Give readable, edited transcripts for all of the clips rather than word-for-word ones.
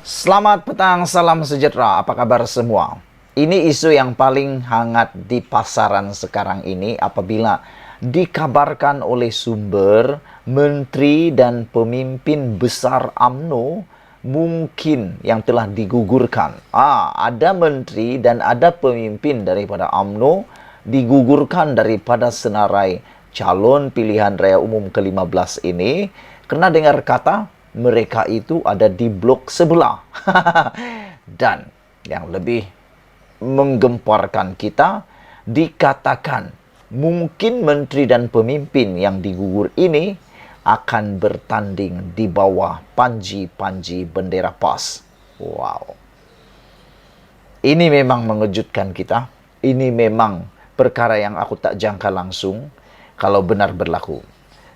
Selamat petang, salam sejahtera. Apa kabar semua? Ini isu yang paling hangat di pasaran sekarang ini apabila dikabarkan oleh sumber menteri dan pemimpin besar UMNO mungkin yang telah digugurkan. Ada menteri dan ada pemimpin daripada UMNO digugurkan daripada senarai calon pilihan raya umum ke-15 ini kena dengar kata mereka itu ada di blok sebelah. Dan yang lebih menggemparkan kita, dikatakan mungkin menteri dan pemimpin yang digugur ini akan bertanding di bawah panji-panji bendera PAS. Wow. Ini memang mengejutkan kita. Ini memang perkara yang aku tak jangka langsung kalau benar berlaku.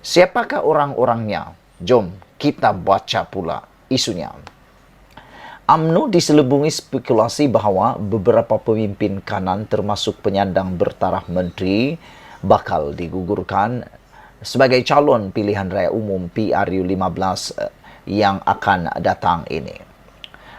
Siapakah orang-orangnya? Jom kita baca pula isunya. UMNO diselubungi spekulasi bahwa beberapa pemimpin kanan termasuk penyandang bertaraf menteri bakal digugurkan sebagai calon pilihan raya umum PRU 15 yang akan datang ini.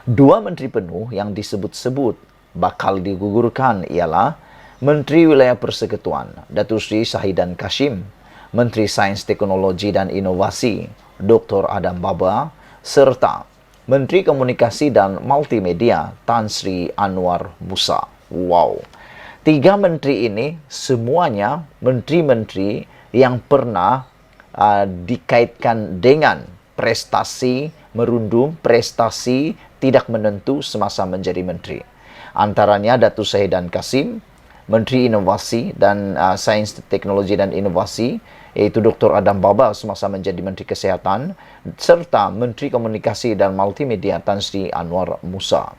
Dua menteri penuh yang disebut-sebut bakal digugurkan ialah Menteri Wilayah Persekutuan Datuk Seri Shahidan Kashim, Menteri Sains Teknologi dan Inovasi Dr. Adam Baba, serta Menteri Komunikasi dan Multimedia Tan Sri Anwar Musa. Wow. Tiga menteri ini semuanya menteri-menteri yang pernah dikaitkan dengan prestasi merundum, prestasi tidak menentu semasa menjadi menteri. Antaranya Datuk Shahidan Kashim, Menteri Inovasi dan Sains Teknologi dan Inovasi, yaitu Dr. Adam Baba semasa menjadi Menteri Kesehatan, serta Menteri Komunikasi dan Multimedia Tan Sri Anwar Musa.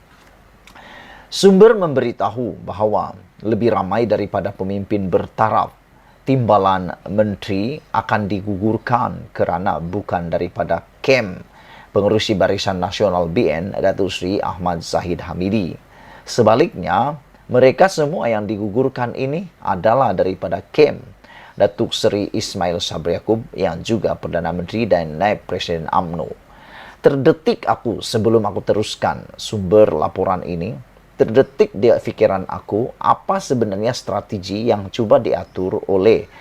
Sumber memberitahu bahawa lebih ramai daripada pemimpin bertaraf, timbalan menteri akan digugurkan kerana bukan daripada kem Pengerusi Barisan Nasional BN Datuk Seri Ahmad Zahid Hamidi. Sebaliknya, mereka semua yang digugurkan ini adalah daripada kem Datuk Seri Ismail Sabri Yaakob yang juga Perdana Menteri dan Naib Presiden UMNO. Terdetik aku sebelum aku teruskan sumber laporan ini, terdetik di fikiran aku apa sebenarnya strategi yang cuba diatur oleh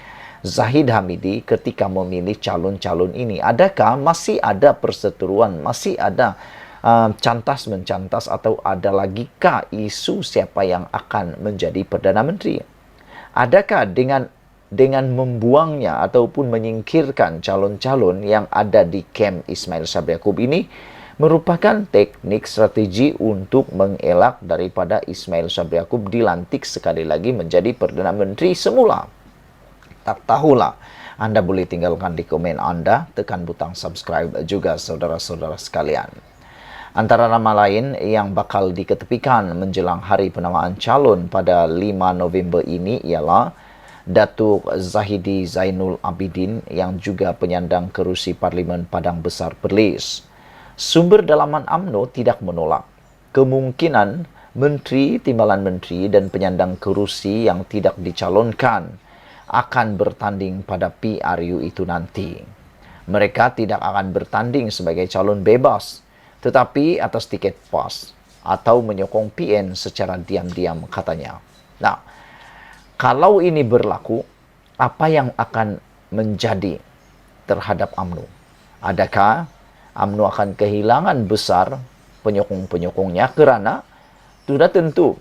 Zahid Hamidi ketika memilih calon-calon ini. Adakah masih ada perseteruan, masih ada cantas-mencantas atau ada lagi kah isu siapa yang akan menjadi Perdana Menteri? Adakah dengan membuangnya ataupun menyingkirkan calon-calon yang ada di kem Ismail Sabri Yaakob ini merupakan teknik strategi untuk mengelak daripada Ismail Sabri Yaakob dilantik sekali lagi menjadi Perdana Menteri semula? Tak tahulah. Anda boleh tinggalkan di komen Anda, tekan butang subscribe juga saudara-saudara sekalian. Antara nama lain yang bakal diketepikan menjelang hari penamaan calon pada 5 November ini ialah Datuk Zahidi Zainul Abidin yang juga penyandang kerusi Parlimen Padang Besar Perlis. Sumber dalaman UMNO tidak menolak kemungkinan menteri, timbalan menteri dan penyandang kerusi yang tidak dicalonkan akan bertanding pada PRU itu nanti. Mereka tidak akan bertanding sebagai calon bebas, tetapi atas tiket PAS atau menyokong PN secara diam-diam katanya. Nah, kalau ini berlaku, apa yang akan menjadi terhadap UMNO? Adakah UMNO akan kehilangan besar penyokong-penyokongnya kerana sudah tentu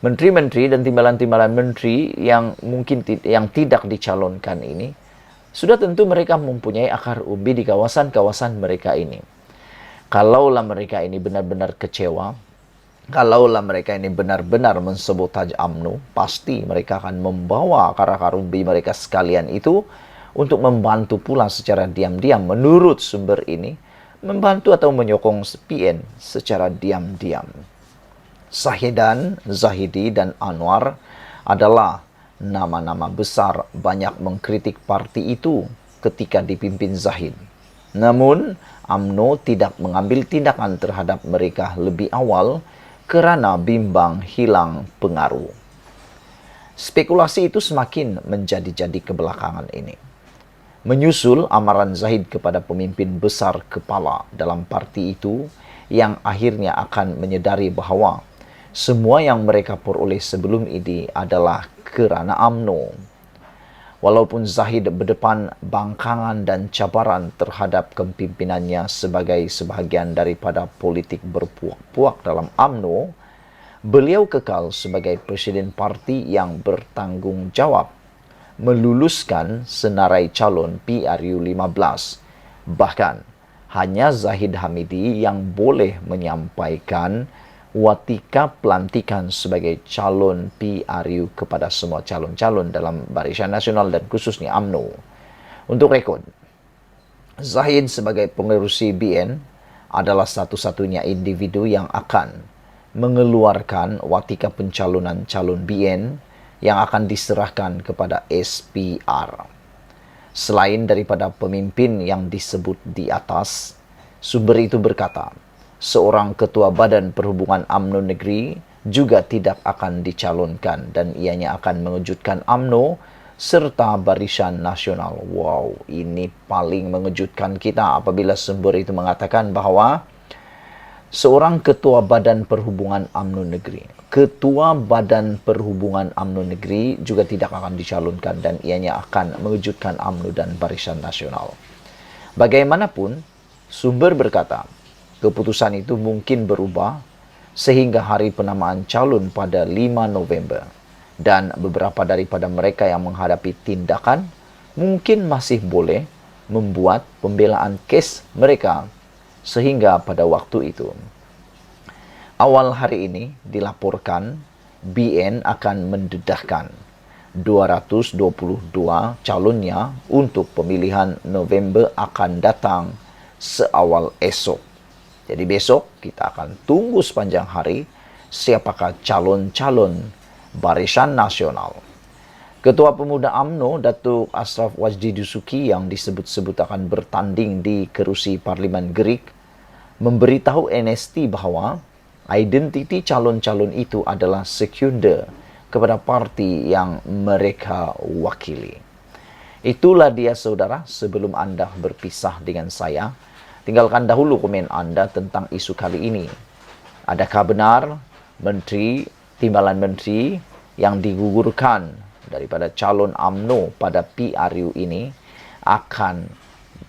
menteri-menteri dan timbalan-timbalan menteri yang mungkin yang tidak dicalonkan ini sudah tentu mereka mempunyai akar umbi di kawasan-kawasan mereka ini. Kalaulah mereka ini benar-benar kecewa, kalaulah mereka ini benar-benar mensabotaj UMNO, pasti mereka akan membawa akar-akar umbi mereka sekalian itu untuk membantu pula secara diam-diam menurut sumber ini, membantu atau menyokong PN secara diam-diam. Shahidan, Zahidi dan Anwar adalah nama-nama besar banyak mengkritik parti itu ketika dipimpin Zahid. Namun, UMNO tidak mengambil tindakan terhadap mereka lebih awal kerana bimbang hilang pengaruh. Spekulasi itu semakin menjadi-jadi kebelakangan ini. Menyusul amaran Zahid kepada pemimpin besar kepala dalam parti itu yang akhirnya akan menyadari bahwa semua yang mereka peroleh sebelum ini adalah kerana UMNO. Walaupun Zahid berdepan bangkangan dan cabaran terhadap kepimimpinannya sebagai sebahagian daripada politik berpuak-puak dalam UMNO, beliau kekal sebagai presiden parti yang bertanggungjawab meluluskan senarai calon PRU 15. Bahkan, hanya Zahid Hamidi yang boleh menyampaikan watika pelantikan sebagai calon PRU kepada semua calon-calon dalam Barisan Nasional dan khususnya UMNO. Untuk rekod, Zahid sebagai pengerusi BN adalah satu-satunya individu yang akan mengeluarkan watika pencalonan calon BN yang akan diserahkan kepada SPR. Selain daripada pemimpin yang disebut di atas, sumber itu berkata, seorang ketua Badan Perhubungan UMNO Negeri juga tidak akan dicalonkan dan ianya akan mengejutkan UMNO serta Barisan Nasional. Wow, ini paling mengejutkan kita apabila sumber itu mengatakan bahawa seorang ketua Badan Perhubungan UMNO Negeri, ketua Badan Perhubungan UMNO Negeri juga tidak akan dicalonkan dan ianya akan mengejutkan UMNO dan Barisan Nasional. Bagaimanapun, sumber berkata, keputusan itu mungkin berubah sehingga hari penamaan calon pada 5 November. Dan beberapa daripada mereka yang menghadapi tindakan mungkin masih boleh membuat pembelaan kes mereka sehingga pada waktu itu. Awal hari ini dilaporkan BN akan mendedahkan 222 calonnya untuk pemilihan November akan datang seawal esok. Jadi besok kita akan tunggu sepanjang hari siapakah calon-calon Barisan Nasional. Ketua Pemuda UMNO Datuk Ashraf Wajdi Dusuki yang disebut-sebut akan bertanding di kerusi Parlimen Gerik memberitahu NST bahawa identiti calon-calon itu adalah sekunder kepada parti yang mereka wakili. Itulah dia saudara, sebelum anda berpisah dengan saya, tinggalkan dahulu komen anda tentang isu kali ini. Adakah benar timbalan menteri yang digugurkan daripada calon UMNO pada PRU ini akan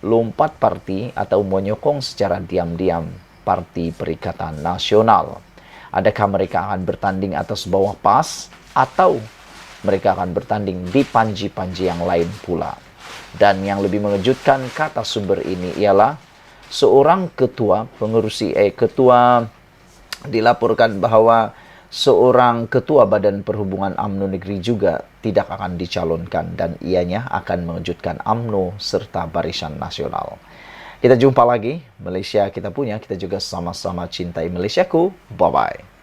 lompat parti atau menyokong secara diam-diam Parti Perikatan Nasional? Adakah mereka akan bertanding atas bawah PAS atau mereka akan bertanding di panji-panji yang lain pula? Dan yang lebih mengejutkan, kata sumber ini ialah seorang ketua dilaporkan bahawa seorang ketua Badan Perhubungan UMNO Negeri juga tidak akan dicalonkan dan ianya akan mengejutkan UMNO serta Barisan Nasional. Kita jumpa lagi, Malaysia kita punya, kita juga sama-sama cintai Malaysiaku. Bye-bye.